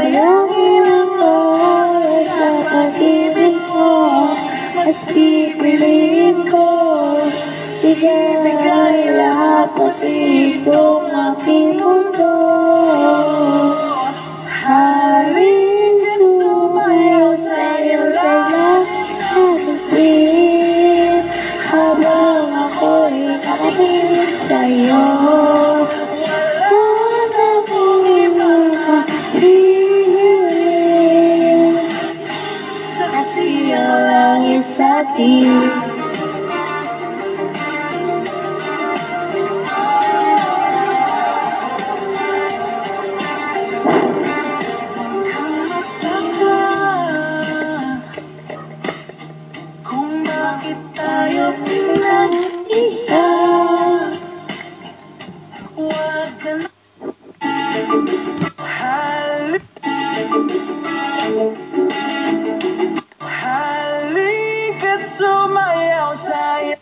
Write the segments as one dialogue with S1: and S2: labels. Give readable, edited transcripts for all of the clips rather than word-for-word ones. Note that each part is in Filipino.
S1: sayangin ako sa pag-ibig mo. Mas pipiliin ko ibigay lahat pati itong aking mundo. Halika sumayaw sa iyong lahat natin habang ako'y nakatingin sa'yo. Wala akong makahiling sa siyang langit sa atin. Bakit tayo pinag-isa? Huwag ka na halika't sumayaw sa'yo.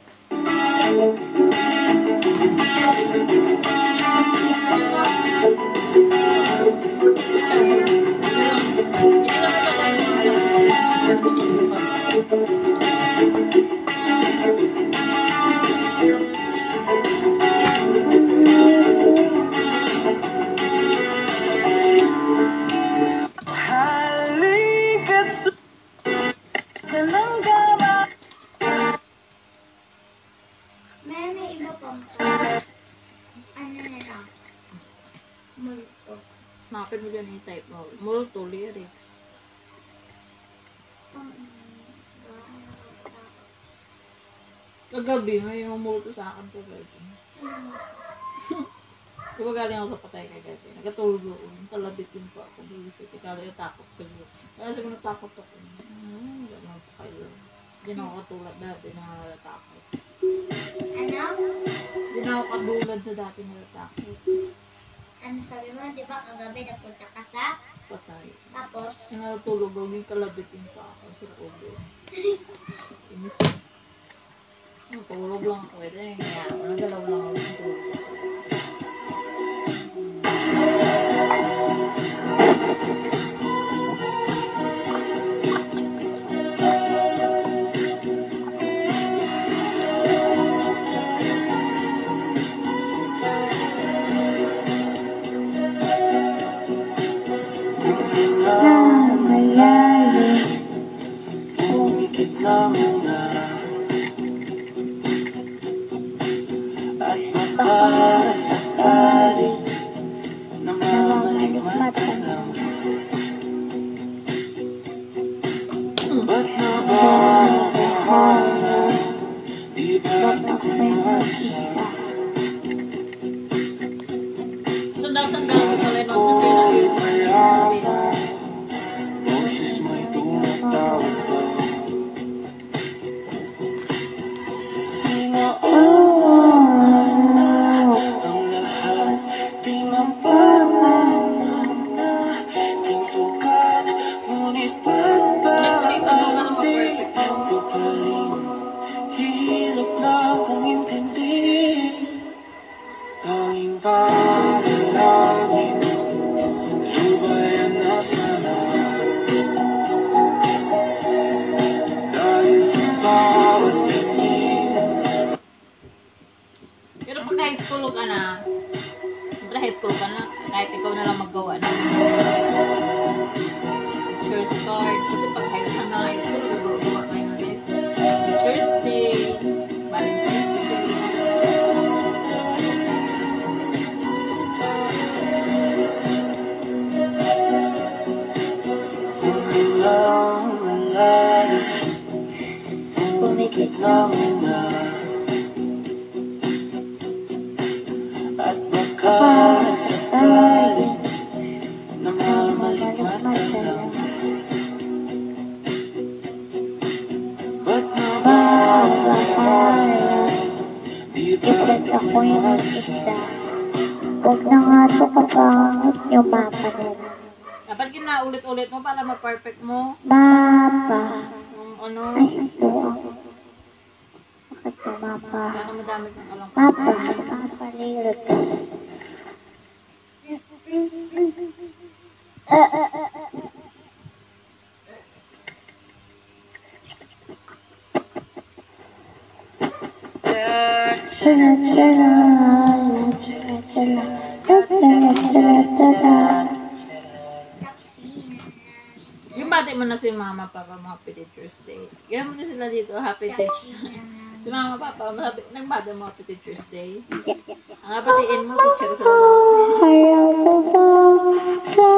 S2: May iba pa. Ano na lang? Multo.
S3: Bakit mo dyan i-type mo? Multo lyrics. Kagabi, may multo sa akin kagabi. Diba galing ako sa patay kagabi? Nagatulog ako. Talabitin pa ako. Ikaw yung takot ko. Kaya siguro natakot ako. Gano'n pa kayo. Hindi na ako katulad dati na natatakot.
S2: Ano?
S3: Hindi na ako katulad sa dati na natatakot.
S2: Ano sabi mo? Di ba kagabi napunta ka sa?
S3: Patay.
S2: Tapos?
S3: Yung natulog ako, yung kalabitin pa ako sa ulo. Tulog lang ako. Kaya ako nagalaw lang ako ng tulog.
S1: Umikit na muna at makasakali na mamalimata lang. Ba't na ba mahala? Di ba't ako'y mag-isa?
S3: Sandal-sandal ko pala yung nagpapilagay.
S1: Boses mo'y tumatawag ba? Ang lahat di mapapanan na aking sukat, ngunit ba't ba hindi ko pa rin hirap na kung intindi? Tanging panalangin, lubayan na sana. Dahil sa bawat tingin.
S3: Pero pag high school ka na, siyempre high school ka na, kahit ikaw na lang maggawa na. Teacher's card. Kasi pag high school, gagawa kayo ng Teacher's Day, Valentine's Day.
S1: Umikit na muna at baka sakali na mamalimata lang. Ba't na ba mahala? Di ba't ako'y mag-isa? Huwag na nga ito kapangit yung mapa nila.
S3: Dapat kinaulit-ulit mo para ma-perfect mo.
S1: Mapa.
S3: Yung ano,
S1: Ay, ito ako. Bakit ito mapa?
S3: kaya madami kang alam.
S1: Mapa, mapalilot.
S3: Bati mo na si mama, papa, mga Happy Teacher's Day. Ganyan mo din sila dito, Happy Teacher's Day. Si mama, papa, nagbada mo Happy Teacher's Day. Ang batiin mo, teacher sa
S1: Ayaw ko ba sa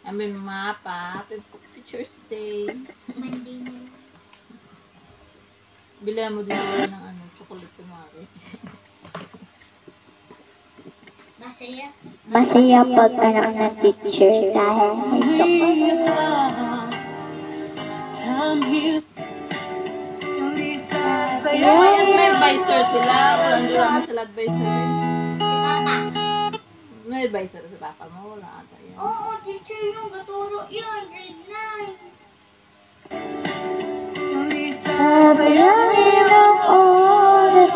S3: amin mga pa, Happy Teacher's Day.
S2: Monday na.
S3: Bilhan mo din sila ng ano, chocolate kumari.
S2: Masaya.
S1: masaya pag anak ng teacher dahil may
S3: May advisor sila, walang mo sila advisor.
S2: Papa.
S3: May advisor sa papa mo, wala ata yan.
S2: Oo, teacher yung katuro yun. Grade 9.
S1: sayangin ang oras,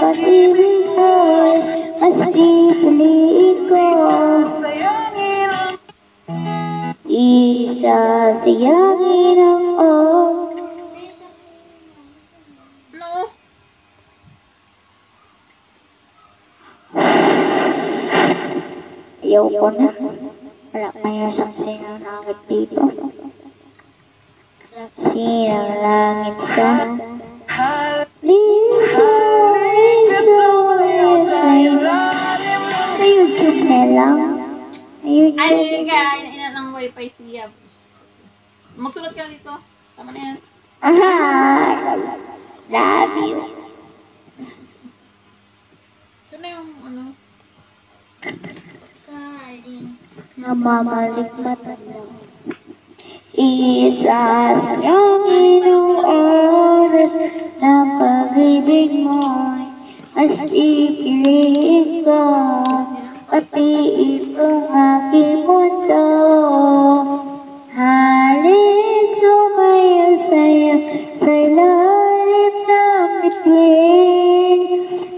S1: pag-ibig mo'y mas pipiliin ko. Isasayangin ang oras.
S3: No.
S1: Ayaw ko na. Wala kayo sa sinangit dito. Sinang langit ka. Liso, sa YouTube na lang. Sa YouTube.
S3: Ay, kaya ina ng wifi siya. Magsulat ka dito. Tama na yan.
S1: Aha! Love you.
S3: Ito na yung ano.
S2: Kaling.
S1: Namamalik mata lang. Isasayangin ang oras na pag-ibig mo'y mas ikilig ka. Pati itong aking mundo. Halin sumayo sa'yo sa ilalim ng bituin.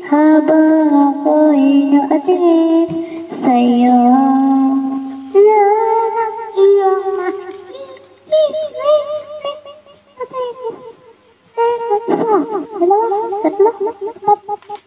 S1: Habang ako'y nakatingin sa'yo. Yan ang iyong tatlo.